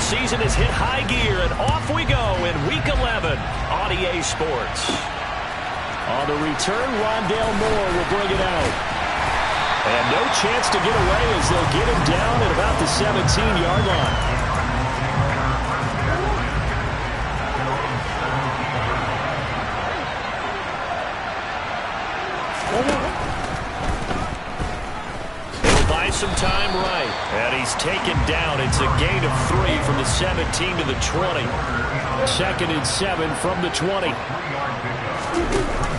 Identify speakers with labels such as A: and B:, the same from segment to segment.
A: season has hit high gear, and off we go in Week 11 on EA Sports. On the return, Rondale Moore will bring it out. And no chance to get away as they'll get him down at about the 17-yard line. Some time right, and he's taken down. It's a gain of 3 from the 17 to the 20. 2nd and 7 from the 20.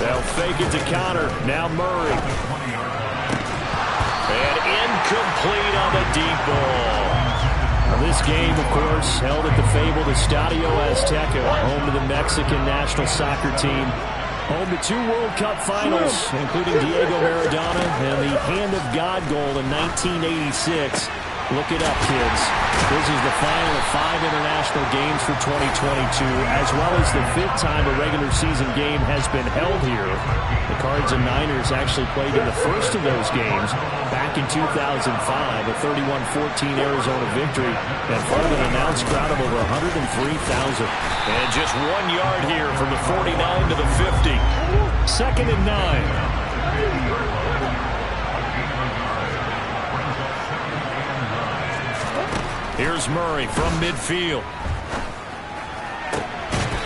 A: They'll fake it to Connor. Now Murray. And incomplete on the deep ball. Now this game, of course, held at the fabled Estadio Azteca, home to the Mexican national soccer team. Home to 2 World Cup finals, including Diego Maradona and the Hand of God goal in 1986. Look it up, kids. This is the final of 5 international games for 2022, as well as the 5th time a regular season game has been held here. The Cards and Niners actually played in the first of those games back in 2005, a 31-14 Arizona victory in front of an announced crowd of over 103,000. And just 1 yard here from the 49 to the 50. 2nd and 9. Here's Murray from midfield.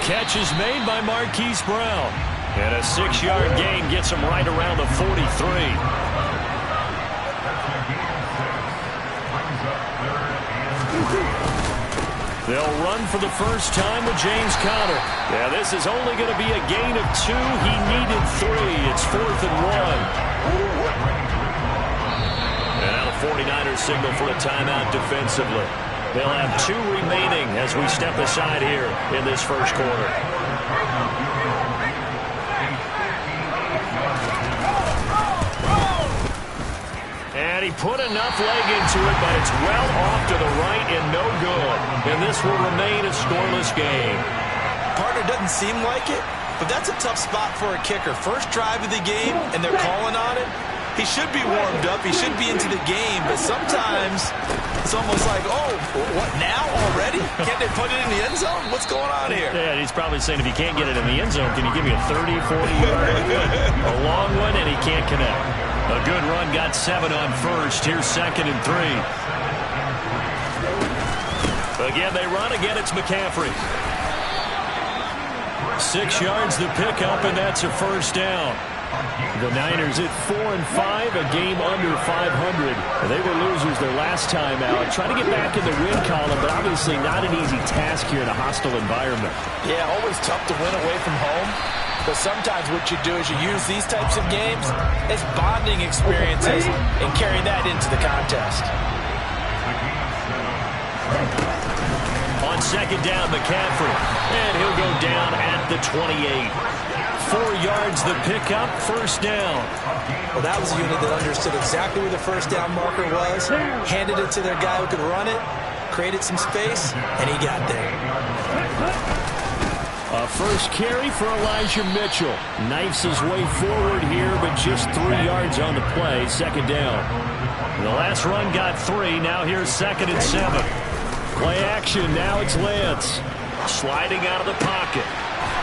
A: Catch is made by Marquise Brown. And a 6-yard gain gets him right around the 43. They'll run for the first time with James Conner. Yeah, this is only going to be a gain of 2. He needed 3. It's 4th and 1. And now the 49ers signal for a timeout defensively. They'll have 2 remaining as we step aside here in this first quarter. And he put enough leg into it, but it's well off to the right and no good. And this will remain a scoreless game.
B: Partner doesn't seem like it, but that's a tough spot for a kicker. First drive of the game, and they're calling on it. He should be warmed up. He should be into the game, but sometimes it's almost like, oh, what, now already? Can't they put it in the end zone? What's going on here?
A: Yeah, he's probably saying if you can't get it in the end zone, can you give me a 30, 40-yard? A long one, and he can't connect. A good run, got 7 on first. Here's 2nd and 3. Again, they run. Again, it's McCaffrey. 6 yards the pickup, and that's a first down. The Niners at 4-5, a game under 500. They were losers their last time out. Trying to get back in the win column, but obviously not an easy task here in a hostile environment.
B: Yeah, always tough to win away from home. But sometimes what you do is you use these types of games as bonding experiences and carry that into the contest.
A: On 2nd down, McCaffrey. And he'll go down at the 28. 4 yards the pickup, first down.
B: Well, that was a unit that understood exactly where the first down marker was, handed it to their guy who could run it, created some space, and he got there.
A: A first carry for Elijah Mitchell. Knifes his way forward here, but just 3 yards on the play, 2nd down. The last run got 3, now here's 2nd and 7. Play action, now it's Lance. Sliding out of the pocket.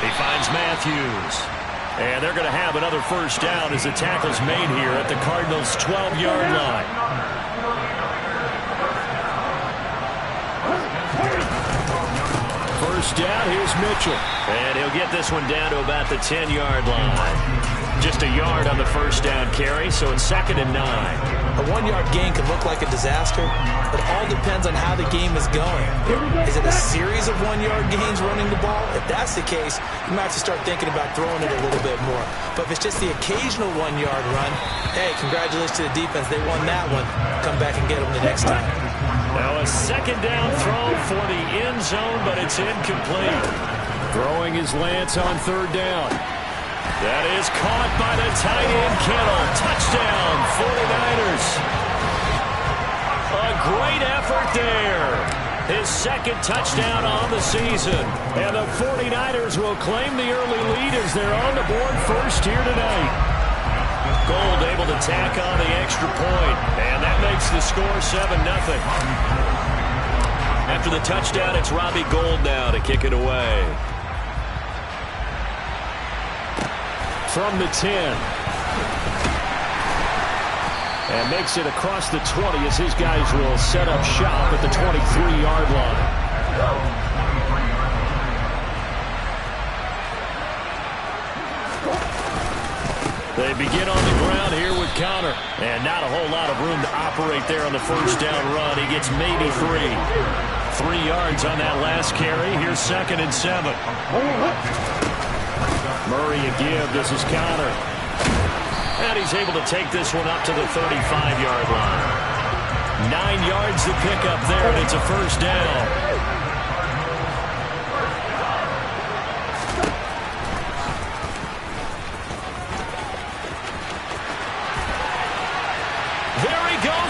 A: He finds Matthews. And they're going to have another first down as the tackle's made here at the Cardinals' 12-yard line. First down, here's Mitchell. And he'll get this one down to about the 10-yard line. Just a yard on the first down carry, so it's 2nd and 9.
B: A 1-yard gain can look like a disaster. It all depends on how the game is going. Is it a series of 1-yard gains running the ball? If that's the case, you might have to start thinking about throwing it a little bit more. But if it's just the occasional 1-yard run, hey, congratulations to the defense. They won that one. Come back and get them the next time.
A: Now a 2nd down throw for the end zone, but it's incomplete. Throwing is Lance on 3rd down. That is caught by the tight end, Kittle. Touchdown, 49ers. A great effort there. His 2nd touchdown on the season. And the 49ers will claim the early lead as they're on the board first here tonight. Gold able to tack on the extra point. And that makes the score 7-0. After the touchdown, it's Robbie Gould now to kick it away. From the 10. And makes it across the 20 as his guys will set up shop at the 23-yard line. They begin on the ground here with Connor. And not a whole lot of room to operate there on the first down run. He gets maybe 3. 3 yards on that last carry. Here's 2nd and 7. Murray a give. This is Connor. And he's able to take this one up to the 35-yard line. 9 yards to pick up there, and it's a first down.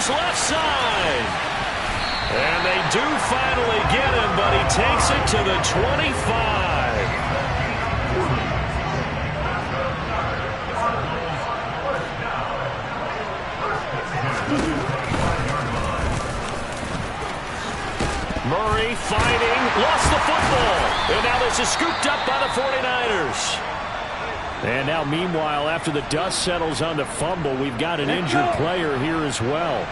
A: Left side. And they do finally get him, but he takes it to the 25. Murray fighting, lost the football. And now this is scooped up by the 49ers. And now, meanwhile, after the dust settles on the fumble, we've got an injured player here as well.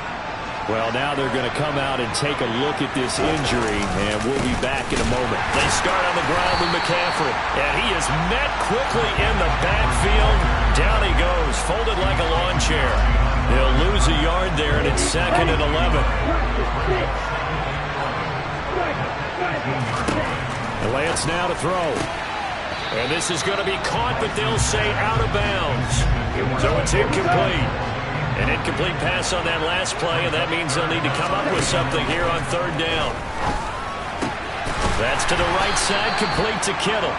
A: Well, now they're going to come out and take a look at this injury, and we'll be back in a moment. They start on the ground with McCaffrey, and he is met quickly in the backfield. Down he goes, folded like a lawn chair. He'll lose a yard there, and it's 2nd and 11. And Lance now to throw. And this is going to be caught, but they'll say out of bounds. So it's incomplete. An incomplete pass on that last play, and that means they'll need to come up with something here on 3rd down. That's to the right side, complete to Kittle.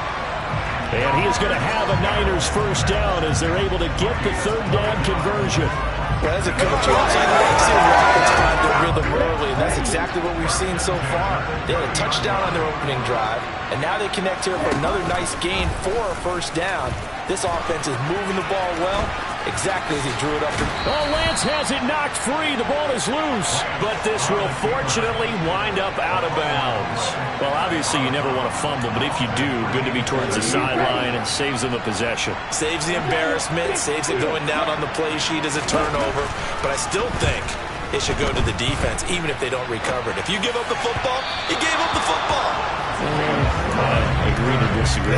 A: And he is going to have a Niners first down as they're able to get the 3rd down conversion.
B: Well, as a coach, you also like seeing the offense find their rhythm early, and that's exactly what we've seen so far. They had a touchdown on their opening drive, and now they connect here for another nice gain for a first down. This offense is moving the ball well, exactly as he drew it up.
A: Oh, Lance has it knocked free. The ball is loose, but this will fortunately wind up out of bounds. Well, obviously you never want to fumble, but if you do, good to be towards the sideline. It saves them a possession.
B: Saves the embarrassment, saves it going down on the play sheet as a turnover, but I still think it should go to the defense, even if they don't recover it. If you give up the football, you gave up the football.
A: I agree to disagree.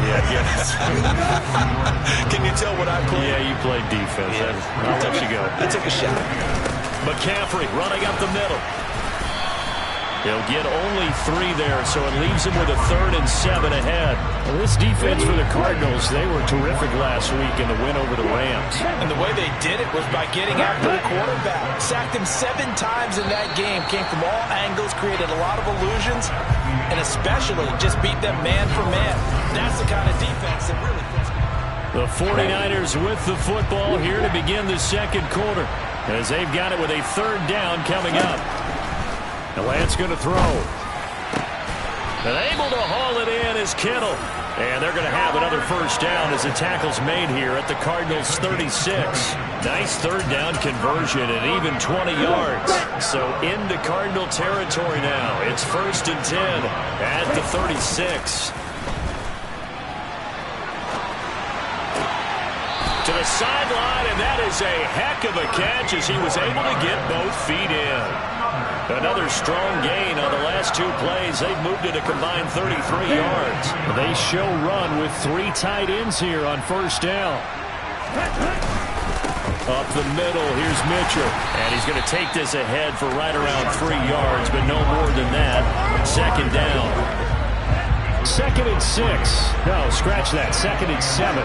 B: Can you tell what I played?
A: Yeah, you played defense.
B: Yeah.
A: I'll let you go.
B: I took a shot.
A: McCaffrey running up the middle. He'll get only 3 there, so it leaves him with a 3rd and 7 ahead. Well, this defense for the Cardinals, they were terrific last week in the win over the Rams.
B: And the way they did it was by getting after the quarterback. Sacked him 7 times in that game. Came from all angles, created a lot of illusions, and especially just beat them man for man. That's the kind of defense that really fits.
A: The 49ers with the football here to begin the 2nd quarter, as they've got it with a 3rd down coming up. And Lance going to throw. And able to haul it in is Kittle. And they're going to have another first down as the tackle's made here at the Cardinals' 36. Nice 3rd down conversion and even 20 yards. So into Cardinal territory now. It's 1st and 10 at the 36. To the sideline, and that is a heck of a catch as he was able to get both feet in. Another strong gain on the last 2 plays. They've moved it a combined 33 yards. They show run with 3 tight ends here on first down. Up the middle, here's Mitchell. And he's going to take this ahead for right around 3 yards, but no more than that. 2nd down. 2nd and 6. No, scratch that. 2nd and 7.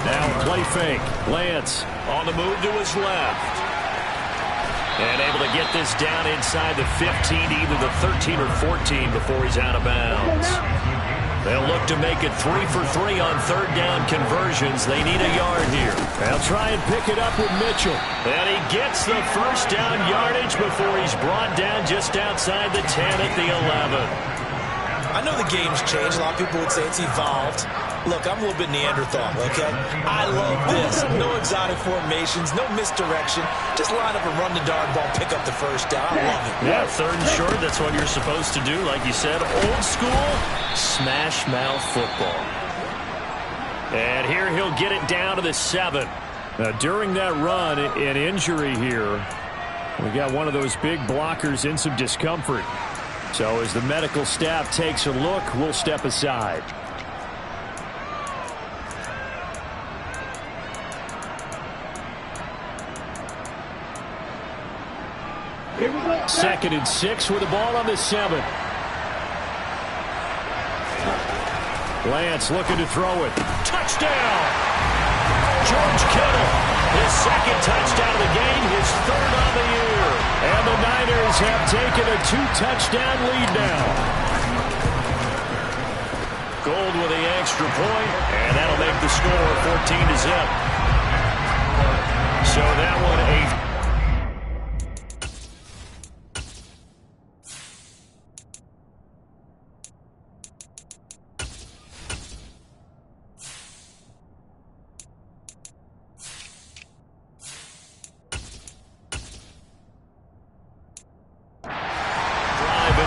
A: Now play fake. Lance on the move to his left. And able to get this down inside the 15, either the 13 or 14 before he's out of bounds. They'll look to make it 3 for 3 on 3rd down conversions. They need a yard here. They'll try and pick it up with Mitchell. And he gets the first down yardage before he's brought down just outside the 10 at the 11.
B: I know the game's changed. A lot of people would say it's evolved. Look, I'm a little bit Neanderthal, okay? I love this. No exotic formations, no misdirection. Just line up and run the darn ball, pick up the first down. I love it.
A: Yeah, 3rd and short, that's what you're supposed to do. Like you said, old school, smash mouth football. And here he'll get it down to the 7. During that run, an injury here. We got one of those big blockers in some discomfort. So as the medical staff takes a look, we'll step aside. Second and 6 with the ball on the 7. Lance looking to throw it. Touchdown! George Kittle, his 2nd touchdown of the game, his 3rd on the year. And the Niners have taken a 2-touchdown lead now. Gold with the extra point, and that'll make the score 14-0. So that one a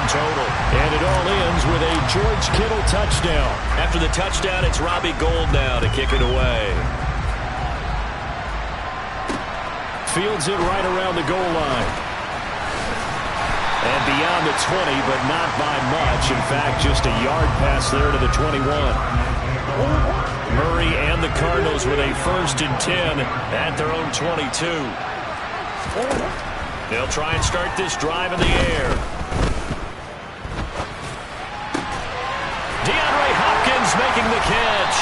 A: total. And it all ends with a George Kittle touchdown. After the touchdown, it's Robbie Gould now to kick it away. Fields it right around the goal line. And beyond the 20, but not by much. In fact, just a yard pass there to the 21. Murray and the Cardinals with a 1st and 10 at their own 22. They'll try and start this drive in the air. Making the catch.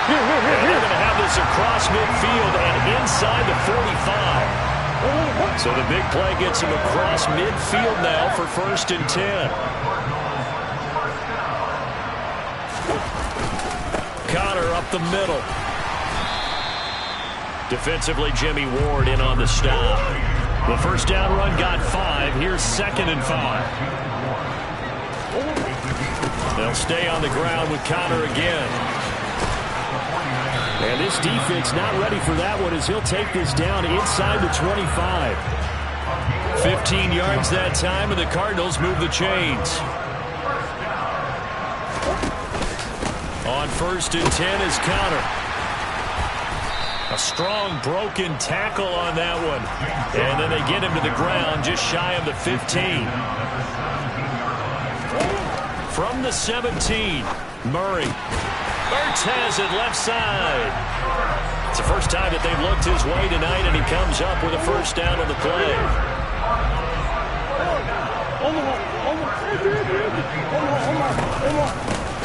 A: And they're going to have this across midfield and inside the 45. So the big play gets him across midfield now for 1st and 10. Connor up the middle. Defensively, Jimmy Ward in on the stop. The first down run got 5. Here's 2nd and 5. They'll stay on the ground with Connor again. And this defense not ready for that one as he'll take this down inside the 25. 15 yards that time, and the Cardinals move the chains. On 1st and 10 is Connor. A strong broken tackle on that one. And then they get him to the ground just shy of the 15. From the 17, Murray. Ertz has it left side. It's the first time that they've looked his way tonight, and he comes up with a 1st down on the play.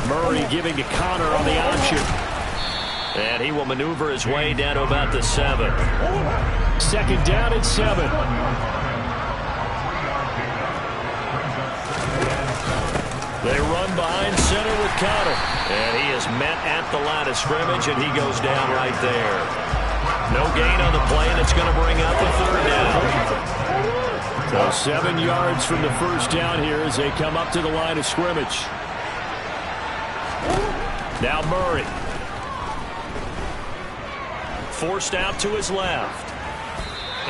A: Murray giving to Connor on the option. And he will maneuver his way down to about the 7. 2nd down at 7. They run behind center with Connor. And he is met at the line of scrimmage, and he goes down right there. No gain on the play, and it's going to bring out the 3rd down. So 7 yards from the 1st down here as they come up to the line of scrimmage. Now Murray. Forced out to his left.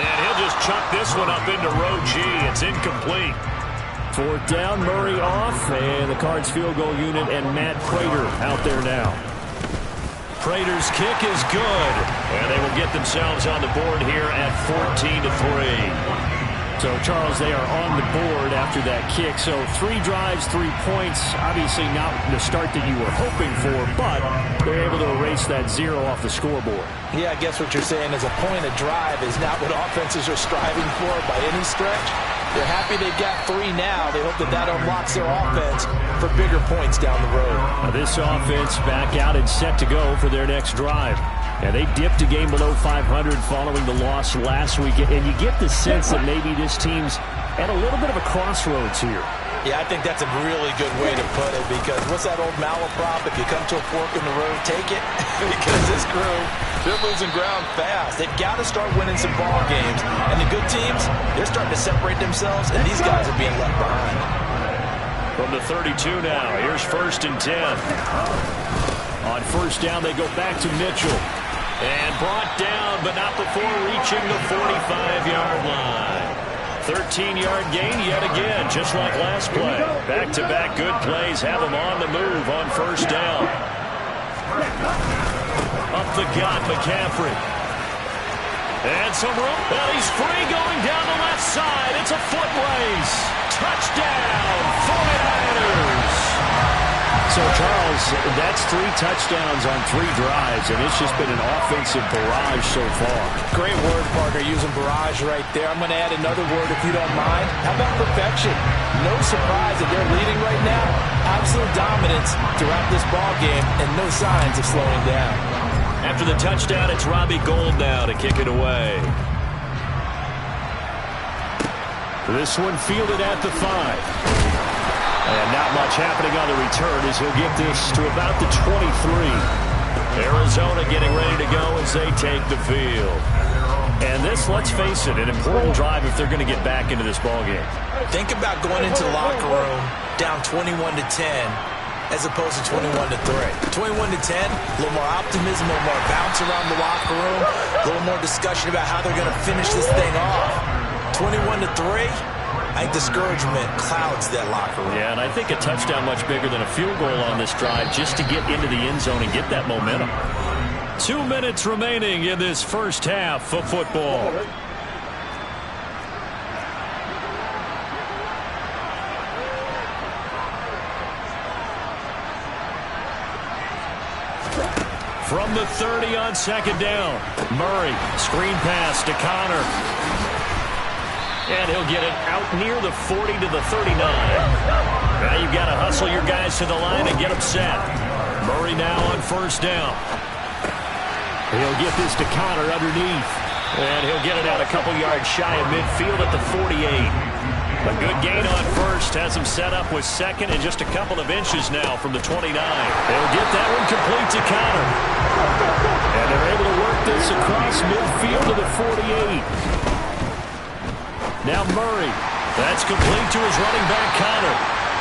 A: And he'll just chuck this one up into row G. It's incomplete. 4th down, Murray off, and the Cards field goal unit and Matt Prater out there now. Prater's kick is good, and they will get themselves on the board here at 14-3. So, Charles, they are on the board after that kick. So 3 drives, 3 points. Obviously not the start that you were hoping for, but they're able to erase that 0 off the scoreboard.
B: Yeah, I guess what you're saying is a point a drive is not what offenses are striving for by any stretch. They're happy they've got 3 now. They hope that that unlocks their offense for bigger points down the road.
A: Now this offense back out and set to go for their next drive. And they dipped a game below 500 following the loss last week. And you get the sense that maybe this team's at a little bit of a crossroads here.
B: Yeah, I think that's a really good way to put it, because what's that old malaprop? If you come to a fork in the road, take it. Because this crew, they're losing ground fast. They've got to start winning some ball games. And the good teams, they're starting to separate themselves, and these guys are being left behind.
A: From the 32 now, here's 1st and 10. On first down, they go back to Mitchell. And brought down, but not before reaching the 45-yard line. 13-yard gain yet again, just like last play. Back-to-back good plays have him on the move on first down. Up the gut, McCaffrey. And some room. Well, he's free going down the left side. It's a foot race. Touchdown, 49ers. So, Charles, that's 3 touchdowns on 3 drives, and it's just been an offensive barrage so far.
B: Great word, partner, using barrage right there. I'm going to add another word if you don't mind. How about perfection? No surprise that they're leading right now. Absolute dominance throughout this ball game, and no signs of slowing down.
A: After the touchdown, it's Robbie Gould now to kick it away. This one fielded at the 5. And not much happening on the return as he'll get this to about the 23. Arizona getting ready to go as they take the field. And this, let's face it, an important drive if they're going to get back into this ballgame.
B: Think about going into the locker room down 21-10 as opposed to 21-3. 21-10, a little more optimism, a little more bounce around the locker room, a little more discussion about how they're going to finish this thing off. 21-3. I think discouragement clouds that locker room.
A: Yeah, and I think a touchdown much bigger than a field goal on this drive just to get into the end zone and get that momentum. 2 minutes remaining in this first half of football. From the 30 on second down, Murray, screen pass to Connor. And he'll get it out near the 40 to the 39. Now you've got to hustle your guys to the line and get them set. Murray now on first down. He'll get this to Connor underneath. And he'll get it out a couple yards shy of midfield at the 48. A good gain on first has him set up with second and just a couple of inches now from the 29. They'll get that one complete to Connor. And they're able to work this across midfield to the 48. Now Murray. That's complete to his running back, Connor.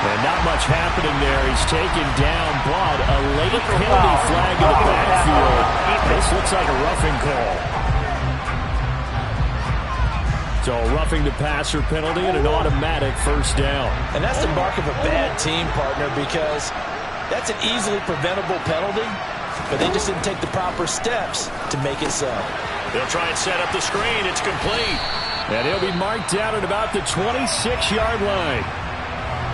A: And not much happening there. He's taken down, but a late penalty flag in the backfield. This looks like a roughing call. So roughing the passer penalty and an automatic first down.
B: And that's the mark of a bad team, partner, because that's an easily preventable penalty, but they just didn't take the proper steps to make it so.
A: They'll try and set up the screen. It's complete. And he'll be marked down at about the 26-yard line.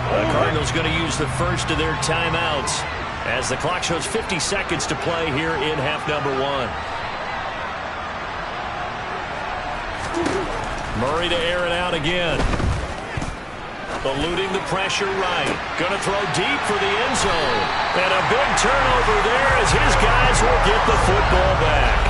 A: The Cardinals going to use the first of their timeouts as the clock shows 50 seconds to play here in half number 1. Murray to air it out again. Eluding the pressure right. Going to throw deep for the end zone. And a big turnover there as his guys will get the football back.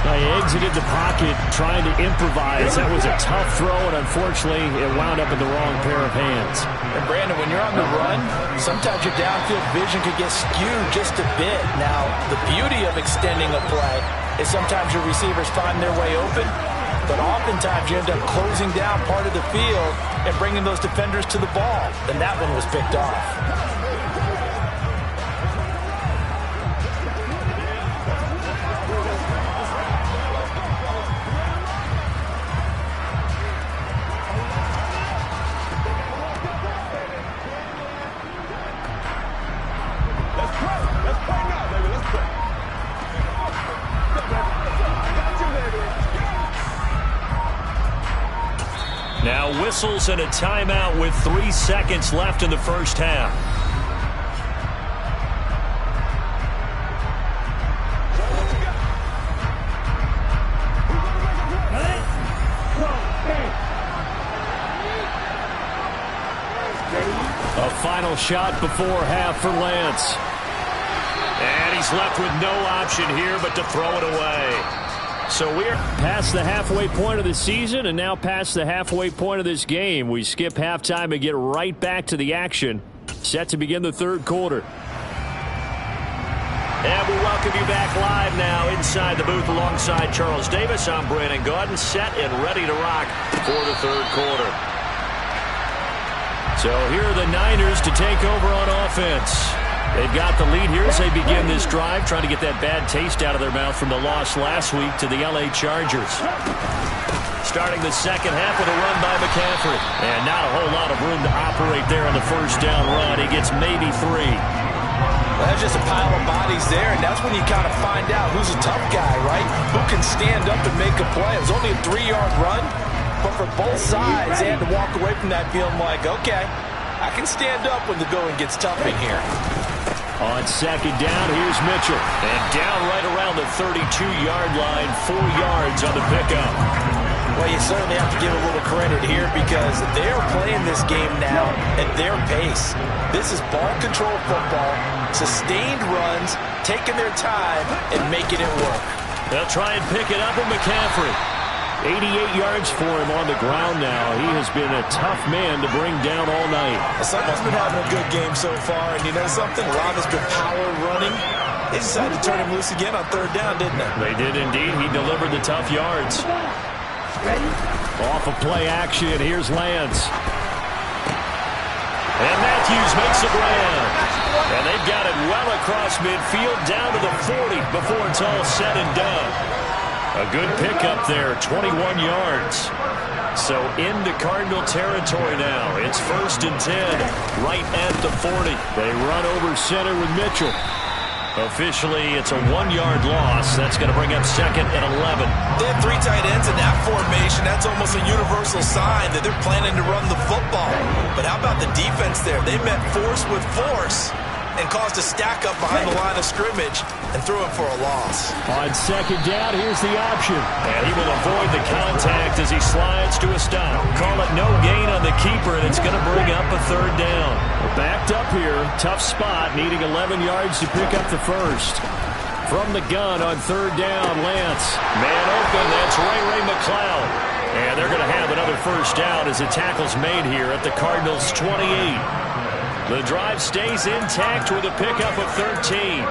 A: He exited the pocket trying to improvise. That was a tough throw, and unfortunately, it wound up in the wrong pair of hands.
B: And Brandon, when you're on the run, sometimes your downfield vision could get skewed just a bit. Now, the beauty of extending a play is sometimes your receivers find their way open, but oftentimes you end up closing down part of the field and bringing those defenders to the ball. And that one was picked off.
A: Now whistles and a timeout with 3 seconds left in the first half. A final shot before half for Lance. And he's left with no option here but to throw it away. So we're past the halfway point of the season and now past the halfway point of this game. We skip halftime and get right back to the action. Set to begin the third quarter. And we welcome you back live now inside the booth alongside Charles Davis. I'm Brandon Gaudin, set and ready to rock for the third quarter. So here are the Niners to take over on offense. They've got the lead here as they begin this drive, trying to get that bad taste out of their mouth from the loss last week to the L.A. Chargers. Starting the second half with a run by McCaffrey. And not a whole lot of room to operate there on the first down run. He gets maybe 3.
B: Well, that's just a pile of bodies there, and that's when you kind of find out who's a tough guy, right? Who can stand up and make a play. It was only a 3-yard run, but for both sides, they had to walk away from that feeling like, okay, I can stand up when the going gets tough in here.
A: On second down, here's Mitchell. And down right around the 32-yard line, 4 yards on the pickup.
B: Well, you certainly have to give a little credit here because they're playing this game now at their pace. This is ball control football, sustained runs, taking their time, and making it work.
A: They'll try and pick it up with McCaffrey. 88 yards for him on the ground now. He has been a tough man to bring down all night.
B: Someone's been having a good game so far, and you know something? A lot has been power running. They decided to turn him loose again on third down, didn't they?
A: They did indeed. He delivered the tough yards. Off of play action, here's Lance. And Matthews makes a grab. And they've got it well across midfield, down to the 40 before it's all said and done. A good pickup there, 21 yards. So into Cardinal territory now. It's 1st and 10, right at the 40. They run over center with Mitchell. Officially, it's a 1-yard loss. That's going to bring up 2nd and 11.
B: They have 3 tight ends in that formation. That's almost a universal sign that they're planning to run the football. But how about the defense there? They met force with force and caused a stack up behind the line of scrimmage and threw him for a loss.
A: On second down, here's the option. And he will avoid the contact as he slides to a stop. Call it no gain on the keeper, and it's going to bring up a 3rd down. Backed up here, tough spot, needing 11 yards to pick up the first. From the gun on 3rd down, Lance. Man open, that's Ray McCloud. And they're going to have another first down as the tackle's made here at the Cardinals' 28. The drive stays intact with a pickup of 13.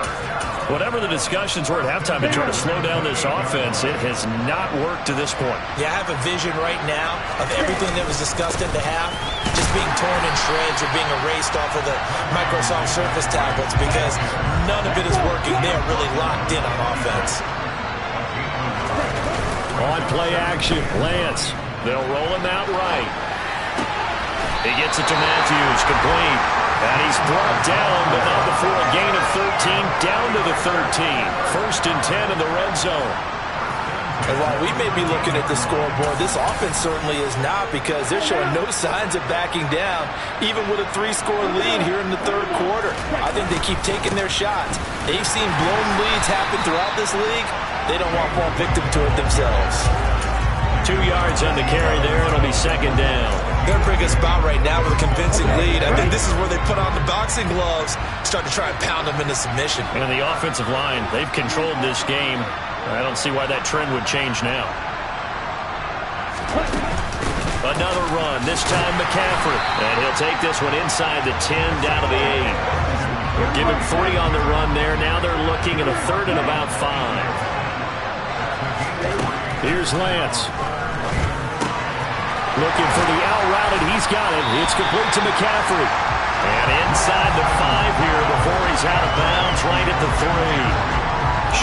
A: Whatever the discussions were at halftime to try to slow down this offense, it has not worked to this point.
B: Yeah, I have a vision right now of everything that was discussed at the half just being torn in shreds or being erased off of the Microsoft Surface tablets because none of it is working. They are really locked in on offense.
A: On play action, Lance. They'll roll him out right. He gets it to Matthews, complete. And he's brought down, but not before a gain of 13, down to the 13. 1st and 10 in the red zone.
B: And while we may be looking at the scoreboard, this offense certainly is not because they're showing no signs of backing down, even with a 3-score lead here in the 3rd quarter. I think they keep taking their shots. They've seen blown leads happen throughout this league. They don't want to fall victim to it themselves.
A: 2 yards on the carry there. It'll be 2nd down.
B: They're in a pretty good spot right now with a convincing lead. I think this is where they put on the boxing gloves, start to try and pound them into submission.
A: And the offensive line, they've controlled this game. I don't see why that trend would change now. Another run, this time McCaffrey. And he'll take this one inside the 10, down to the 8. They're giving 3 on the run there. Now they're looking at a 3rd and about 5. Here's Lance. Looking for the out route, and he's got it. It's complete to McCaffrey. And inside the 5 here before he's out of bounds, right at the 3.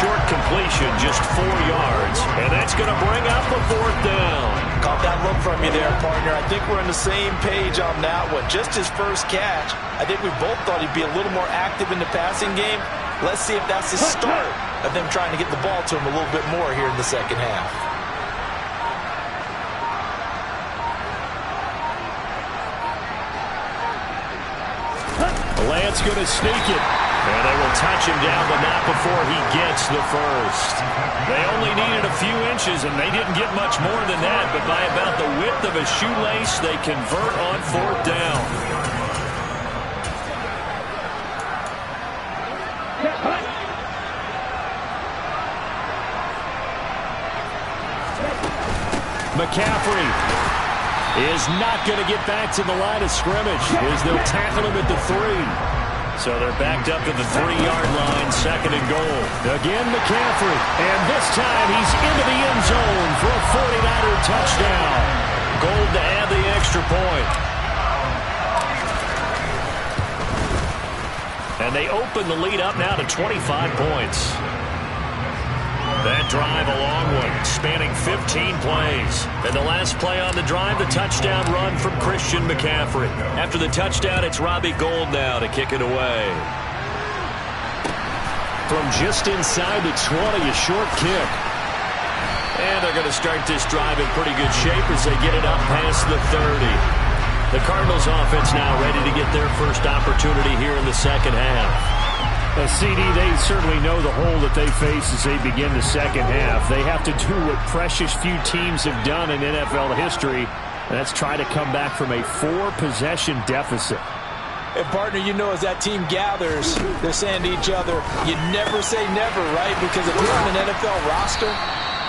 A: Short completion, just 4 yards. And that's going to bring up a 4th down.
B: Caught that look from you there, partner. I think we're on the same page on that one. Just his first catch. I think we both thought he'd be a little more active in the passing game. Let's see if that's the start of them trying to get the ball to him a little bit more here in the second half.
A: Lance going to sneak it. And they will touch him down, but not before he gets the first. They only needed a few inches, and they didn't get much more than that. But by about the width of a shoelace, they convert on 4th down. McCaffrey is not going to get back to the line of scrimmage as they'll tackle him at the 3. So they're backed up to the 3-yard line, 2nd and goal. Again, McCaffrey, and this time he's into the end zone for a 49er touchdown. Goal to add the extra point. And they open the lead up now to 25 points. That drive, a long one, spanning 15 plays. And the last play on the drive, the touchdown run from Christian McCaffrey. After the touchdown, it's Robbie Gould now to kick it away. From just inside the 20, a short kick. And they're going to start this drive in pretty good shape as they get it up past the 30. The Cardinals offense now ready to get their first opportunity here in the second half. CD, they certainly know the hole that they face as they begin the second half. They have to do what precious few teams have done in NFL history, and that's try to come back from a 4-possession deficit.
B: And, partner, you know, as that team gathers, they're saying to each other, you never say never, right? Because if you're on an NFL roster,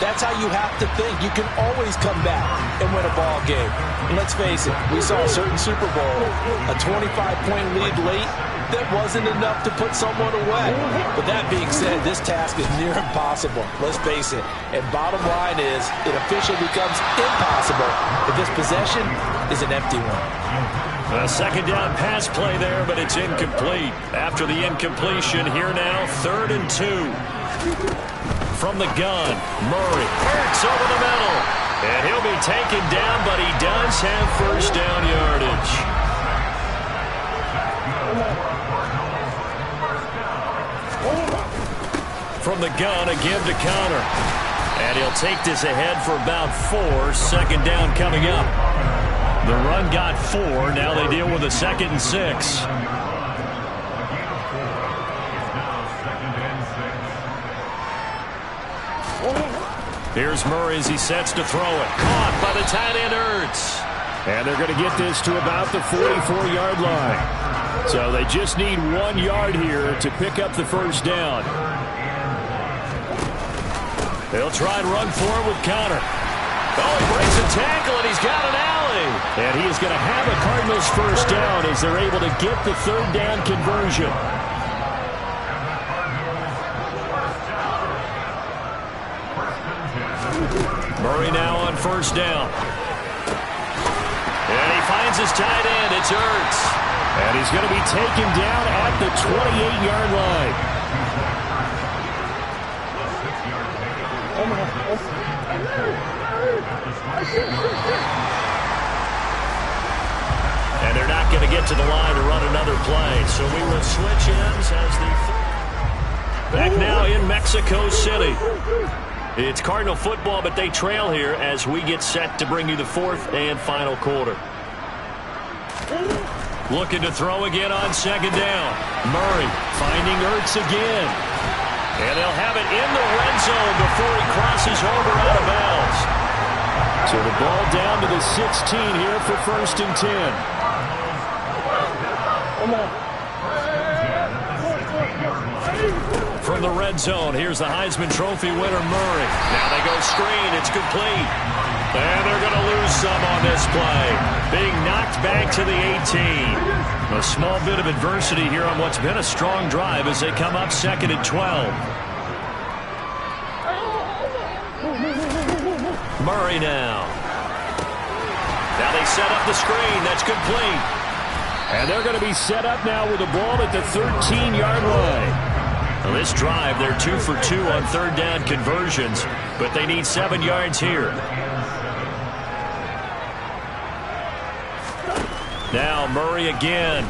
B: that's how you have to think. You can always come back and win a ball game. And let's face it, we saw a certain Super Bowl, a 25-point lead late, that wasn't enough to put someone away. But that being said, this task is near impossible. Let's face it. And bottom line is, it officially becomes impossible if this possession is an empty one.
A: A second down pass play there, but it's incomplete. After the incompletion, here now, 3rd and 2. From the gun, Murray hurts over the middle. And he'll be taken down, but he does have first down yardage. From the gun, a give to Connor. And he'll take this ahead for about 4. Second down coming up. The run got 4. Now they deal with a 2nd and 6. Here's Murray as he sets to throw it. Caught by the tight end, Ertz. And they're going to get this to about the 44-yard line. So they just need 1 yard here to pick up the first down. They'll try and run forward with Connor. Oh, he breaks a tackle, and he's got an alley. And he is going to have a Cardinals first down as they're able to get the 3rd down conversion. Murray now on first down. And he finds his tight end. It's Ertz. And he's going to be taken down at the 28-yard line. And they're not going to get to the line to run another play. So we will switch ends as the... Back now in Mexico City. It's Cardinal football, but they trail here as we get set to bring you the 4th and final quarter. Looking to throw again on 2nd down. Murray finding Ertz again. And they'll have it in the red zone before he crosses over out of bounds. So the ball down to the 16 here for 1st and 10. From the red zone, here's the Heisman Trophy winner, Murray. Now they go screen. It's complete. And they're going to lose some on this play. Being knocked back to the 18. A small bit of adversity here on what's been a strong drive as they come up 2nd and 12. Murray now. Now they set up the screen. That's complete. And they're going to be set up now with the ball at the 13-yard line. Well, this drive, they're 2 for 2 on 3rd down conversions, but they need 7 yards here. Now Murray again.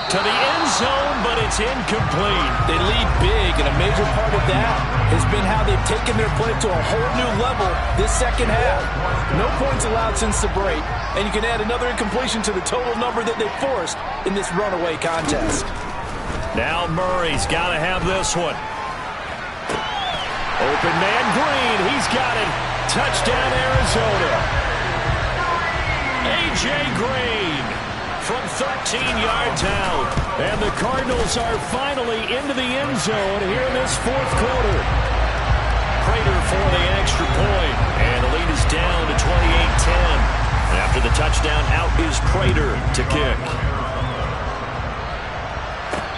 A: To the end zone, but it's incomplete.
B: They lead big, and a major part of that has been how they've taken their play to a whole new level this second half. No points allowed since the break, and you can add another incompletion to the total number that they forced in this runaway contest.
A: Now Murray's got to have this one. Open man Green, he's got it. Touchdown Arizona. A.J. Green from 13 yards out. And the Cardinals are finally into the end zone here in this 4th quarter. Prater for the extra point. And the lead is down to 28-10. After the touchdown, out is Prater to kick.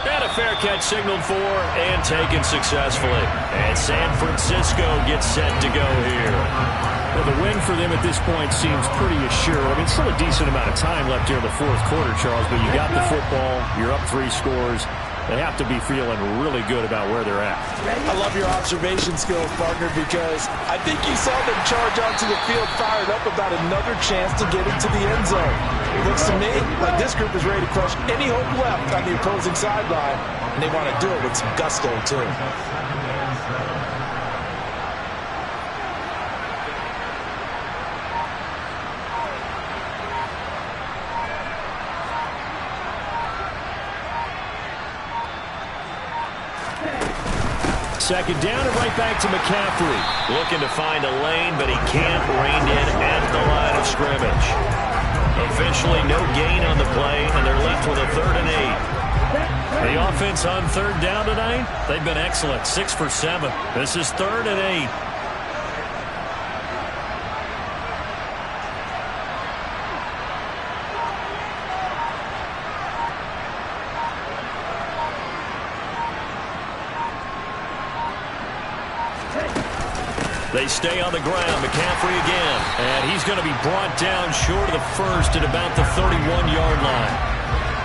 A: And a fair catch signaled for and taken successfully. And San Francisco gets set to go here. Well, the win for them at this point seems pretty assured. I mean, still a decent amount of time left here in the fourth quarter, Charles, but you got the football, you're up 3 scores. They have to be feeling really good about where they're at.
B: I love your observation skills, partner, because I think you saw them charge onto the field fired up about another chance to get into the end zone. It looks to me like this group is ready to crush any hope left on the opposing sideline, and they want to do it with some gusto, too.
A: Second down and right back to McCaffrey.
C: Looking to find a lane, but he can't rein in at the line of scrimmage. Officially no gain on the play, and they're left with a 3rd and 8.
A: The offense on 3rd down tonight, they've been excellent, 6 for 7. This is 3rd and 8. They stay on the ground. McCaffrey again. And he's going to be brought down short of the first at about the 31-yard line.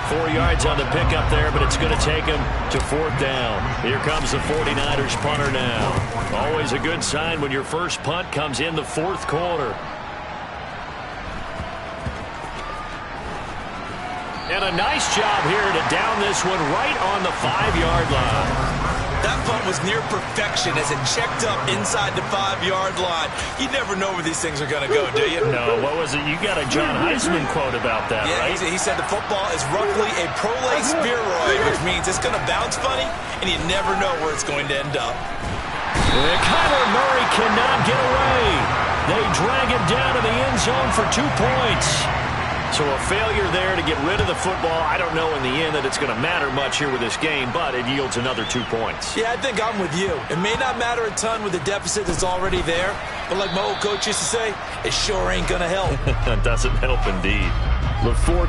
A: 4 yards on the pickup there, but it's going to take him to 4th down. Here comes the 49ers punter now. Always a good sign when your first punt comes in the 4th quarter. And a nice job here to down this one right on the 5-yard line.
B: That punt was near perfection as it checked up inside the 5-yard line. You never know where these things are going to go, do you?
A: No, what was it? You got a John Heisman quote about that,
B: yeah,
A: right?
B: He said the football is roughly a prolate spheroid, which means it's going to bounce funny, and you never know where it's going to end up.
A: And Kyler Murray cannot get away. They drag him down to the end zone for 2 points. So a failure there to get rid of the football. I don't know in the end that it's going to matter much here with this game, but it yields another 2 points.
B: Yeah, I think I'm with you. It may not matter a ton with the deficit that's already there, but like my old coach used to say, it sure ain't going to help.
A: It doesn't help indeed. The 4th.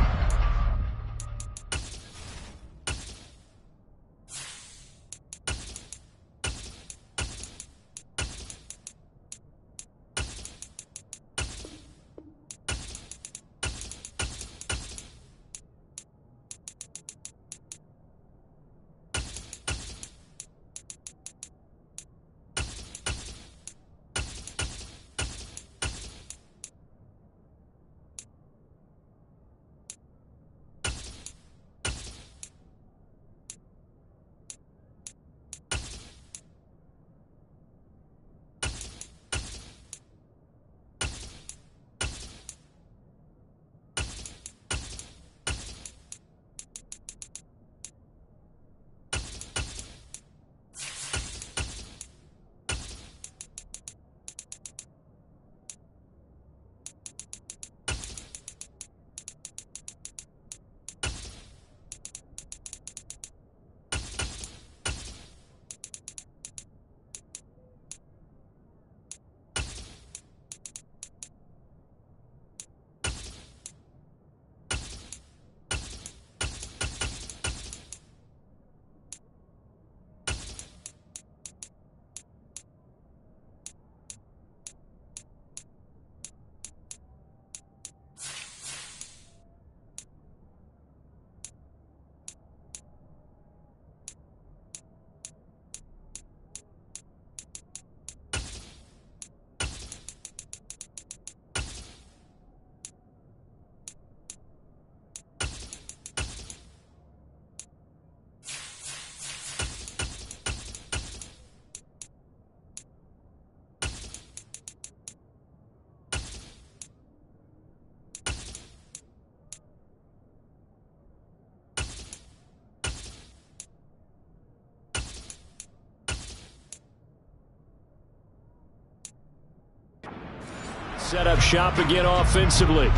A: Set up shop again offensively.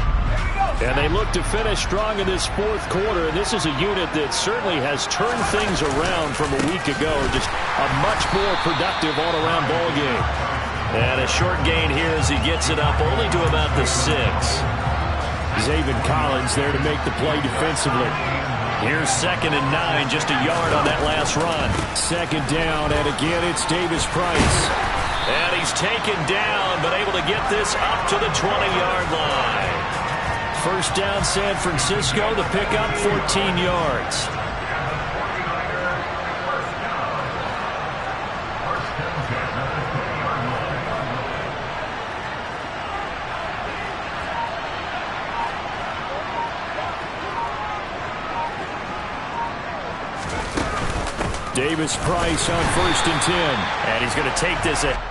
A: And they look to finish strong in this 4th quarter. And this is a unit that certainly has turned things around from a week ago. Just a much more productive all-around ball game.
C: And a short gain here as he gets it up only to about the 6.
A: Zaven Collins there to make the play defensively.
C: Here's 2nd and 9, just a yard on that last run.
A: 2nd down, and again it's Davis Price.
C: And he's taken down, but able to get this up to the 20-yard line.
A: First down, San Francisco. The pickup, 14 yards. Davis-Price on 1st and 10.
C: And he's going to take this at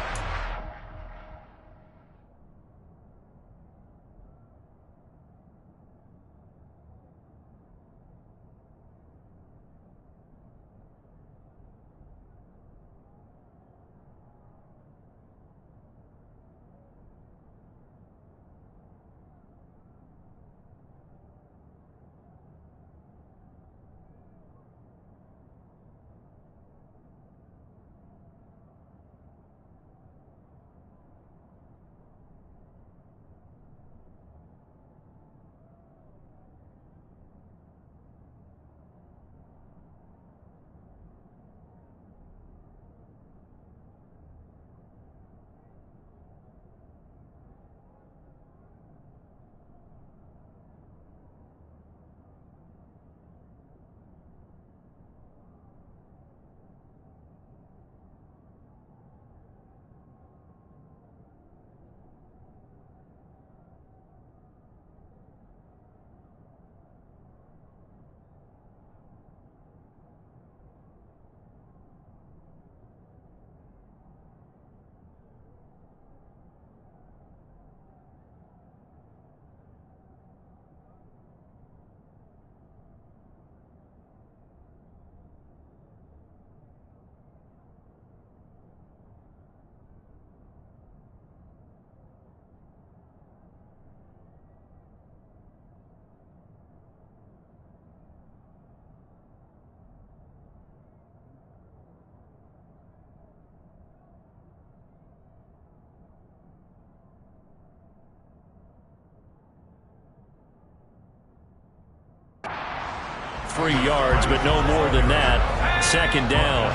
A: 3 yards, but no more than that. 2nd down.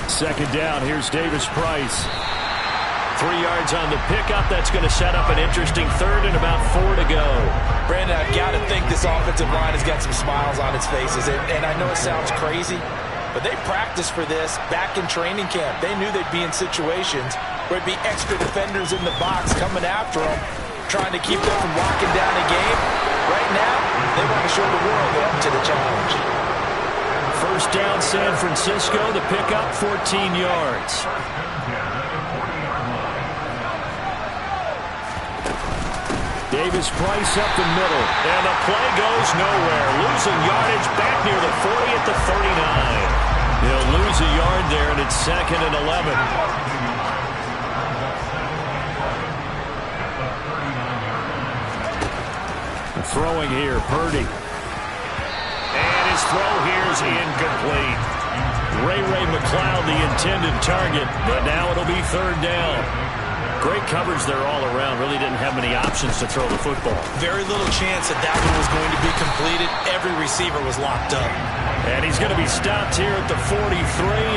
A: Second down. Here's Davis-Price.
C: 3 yards on the pickup. That's going to set up an interesting 3rd and about 4 to go.
B: Brandon, I've got to think this offensive line has got some smiles on its faces. And I know it sounds crazy, but they practiced for this back in training camp. They knew they'd be in situations where it'd be extra defenders in the box coming after them, trying to keep them from locking down the game. Right now, they want to show the world they're up to the challenge.
A: First down, San Francisco. The pickup, 14 yards. Davis-Price up the middle.
C: And the play goes nowhere. Losing yardage back near the 40 at the 39.
A: He'll lose a yard there, and it's 2nd and 11. Throwing here, Purdy.
C: And his throw here is incomplete.
A: Ray McCloud, the intended target, but now it'll be 3rd down. Great coverage there all around. Really didn't have many options to throw the football.
B: Very little chance that that one was going to be completed. Every receiver was locked up.
A: And he's going to be stopped here at the 43,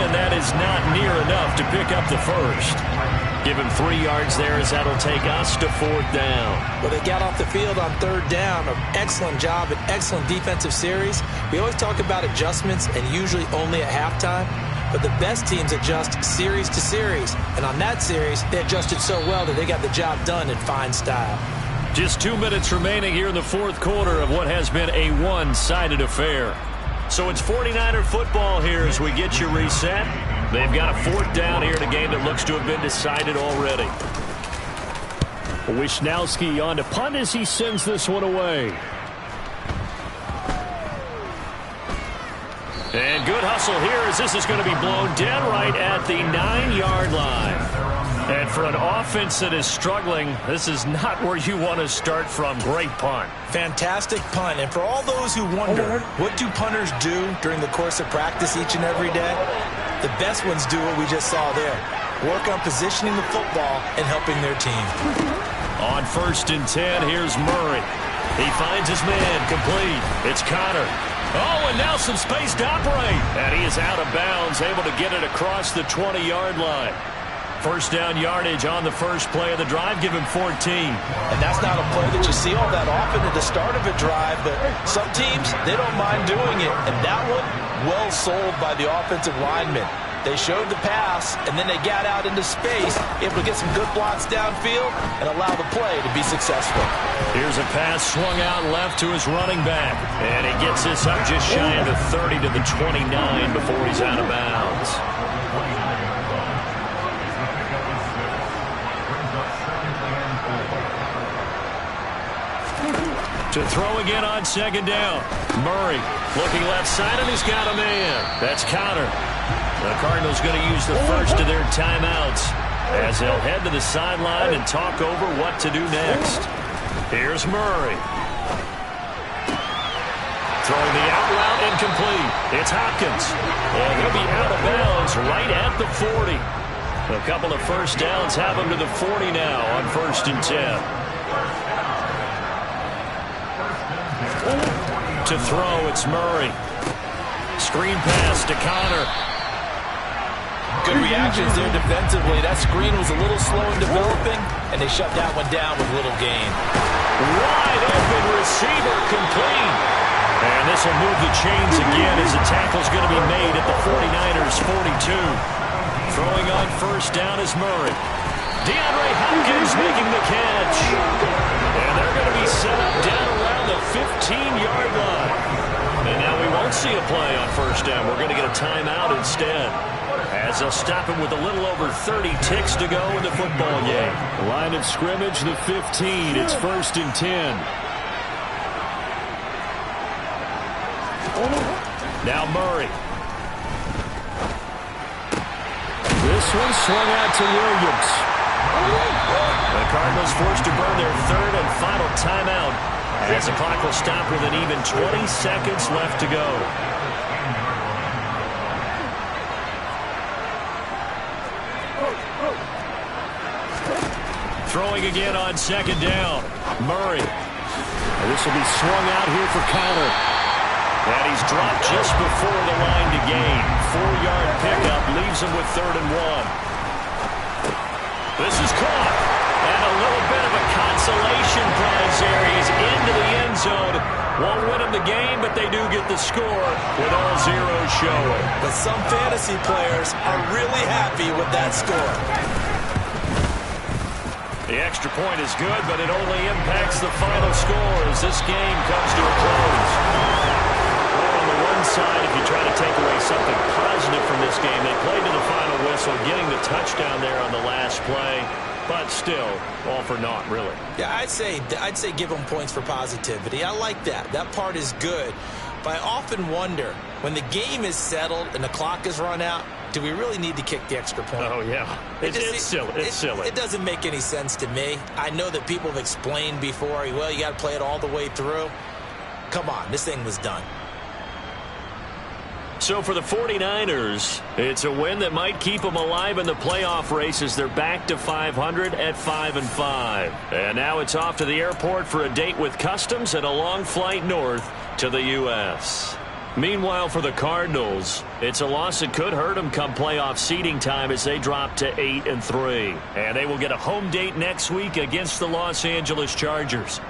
A: and that is not near enough to pick up the first. Give him 3 yards there as that'll take us to 4th down.
B: Well, they got off the field on 3rd down. An excellent job, an excellent defensive series. We always talk about adjustments and usually only at halftime. But the best teams adjust series to series. And on that series, they adjusted so well that they got the job done in fine style.
A: Just 2 minutes remaining here in the 4th quarter of what has been a one-sided affair.
C: So it's 49er football here as we get you reset. They've got a 4th down here in a game that looks to have been decided already.
A: Wisnowski on to punt as he sends this one away.
C: And good hustle here as this is going to be blown dead right at the 9-yard line.
A: And for an offense that is struggling, this is not where you want to start from. Great punt.
B: Fantastic punt. And for all those who wonder, what do punters do during the course of practice each and every day? The best ones do what we just saw there. work on positioning the football and helping their team.
A: On 1st and 10, here's Murray. He finds his man, complete. It's Connor. Oh, and now some space to operate. And he is out of bounds, able to get it across the 20-yard line. First down yardage on the first play of the drive. Give him 14.
B: And that's not a play that you see all that often at the start of a drive, but some teams, they don't mind doing it. And that one, well sold by the offensive lineman. They showed the pass, and then they got out into space, able to get some good blocks downfield and allow the play to be successful.
A: Here's a pass swung out left to his running back. And he gets this up just shy of the 30 to the 29 before he's out of bounds. To throw again on 2nd down. Murray looking left side, and he's got a man. That's Connor. The Cardinals going to use the first of their timeouts as they'll head to the sideline and talk over what to do next. Here's Murray. Throwing the out route, incomplete. It's Hopkins. And he'll be out of bounds right at the 40. A couple of first downs have him to the 40 now on 1st and 10. To throw, it's Murray. Screen pass to Connor.
B: Good reactions there defensively. That screen was a little slow in developing, and they shut that one down with little gain.
A: Wide open receiver, complete. And this will move the chains again as the tackle's going to be made at the 49ers' 42. Throwing on first down is Murray. DeAndre Hopkins making the catch. And they're going to be set up down around the 15-yard line. And now we won't see a play on first down. We're going to get a timeout instead, as they'll stop him with a little over 30 ticks to go in the football game. Line of scrimmage, the 15. It's 1st and 10. Now Murray. This one swung out to Williams. The Cardinals forced to burn their 3rd and final timeout, as the clock will stop with an even 20 seconds left to go. Throwing again on 2nd down. Murray. And this will be swung out here for Connor. And he's dropped just before the line to gain. 4-yard pickup leaves him with 3rd and 1. This is caught. And a little bit of a consolation prize here. He's into the end zone. Won't win him the game, but they do get the score with all zeros showing.
B: But some fantasy players are really happy with that score.
A: The extra point is good, but it only impacts the final score as this game comes to a close. On the one side, if you try to take away something positive from this game, they played to the final whistle, getting the touchdown there on the last play, but still, all for naught, really. Yeah,
B: I'd say give them points for positivity. I like that. That part is good. But I often wonder, when the game is settled and the clock is run out, do we really need to kick the extra point?
A: Oh, yeah. It's silly. It's silly.
B: It doesn't make any sense to me. I know that people have explained before, well, you got to play it all the way through. Come on, this thing was done.
A: So for the 49ers, it's a win that might keep them alive in the playoff race as they're back to 500 at 5-5. And now it's off to the airport for a date with Customs and a long flight north to the U.S. Meanwhile, for the Cardinals, it's a loss that could hurt them come playoff seeding time as they drop to 8-3. And they will get a home date next week against the Los Angeles Chargers.